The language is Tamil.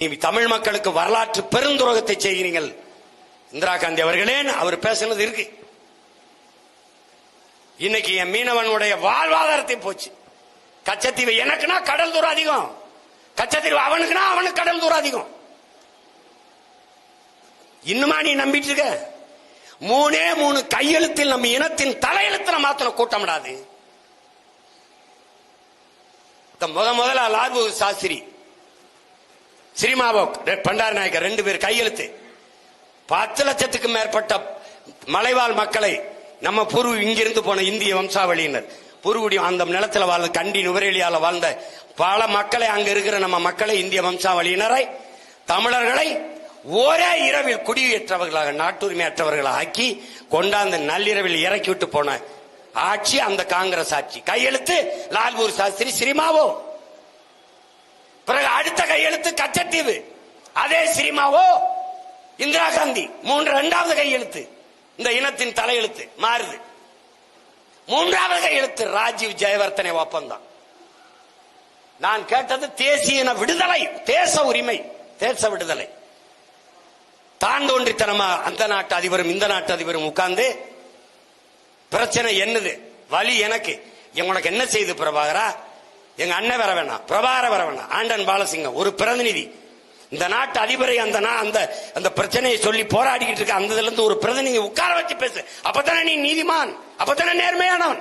தமிழ் மக்களுக்கு வரலாற்று பெருந்துரோகத்தை செய்கிறீர்கள் இந்திரா காந்தி அவர்களே. அவர் பேசுனது இருக்கு. இன்னைக்கு என் மீனவனுடைய வாழ்வாதாரத்தை போச்சு. கச்சத்தீவு எனக்குன்னா கடல் தூரம் அதிகம், கச்சத்தீவு அவனுக்குன்னா அவனுக்கு கடல் தூரம் அதிகம். இன்னுமா நீ நம்பிட்டு இருக்க? 3 கையெழுத்தில் நம்ம இனத்தின் தலையெழுத்துல மாத்தின கூட்டமிடாது. முதல்ல லால் பகதூர் சாஸ்திரி, சிரிமாவோ பண்டார நாயக்கர் 2 பேர் கையெழுத்து 10 லட்சத்துக்கு மேற்பட்ட மலைவாழ் மக்களை நம்ம இங்கிருந்து போன இந்திய வம்சாவளியினர் பூர்வகுடி அந்த நிலத்தில் வாழ்ந்த கண்டி நுவரேலியால வாழ்ந்த பல மக்களை, அங்க இருக்கிற நம்ம மக்களை, இந்திய வம்சாவளியினரை, தமிழர்களை ஒரே இரவில் குடியேற்றவர்களாக, நாட்டுரிமையற்றவர்களாக ஆக்கி கொண்டாந்து நள்ளிரவில் இறக்கி விட்டு போன ஆட்சி அந்த காங்கிரஸ் ஆட்சி. கையெழுத்து லால் பகதூர் சாஸ்திரி, சிரிமாவோ. பிறகு அடுத்த கையெழுத்து கச்சத்தீவு, அதே சிரிமாவோ, இந்திரா காந்தி. 2வது கையெழுத்து இந்த இனத்தின் தலையெழுத்து மாறுது. 3வது கையெழுத்து ராஜீவ் ஜெயவர்தனே ஒப்பந்தம். நான் கேட்டது தேசிய இன விடுதலை, தேச உரிமை, தேச விடுதலை. தான் தோன்றித்தனமா அந்த நாட்டு அதிபரும் இந்த நாட்டு அதிபரும் உட்கார்ந்து பிரச்சனை என்னது, வலி எனக்கு, உனக்கு என்ன செய்து பிரபாகரா, எங்க அண்ணன் வர வேணாம், பிரபாகர வர வேணாம், ஆண்டன் பாலசிங்கம் ஒரு பிரதிநிதி, இந்த நாட்டு அதிபரை அந்த பிரச்சனையை சொல்லி போராடிக்கிட்டு இருக்க அந்த ஒரு பிரதிநிதி உட்கார வச்சு பேசு. அப்பதானே நீ நீதிமான், அப்பதானே நேர்மையானவன்.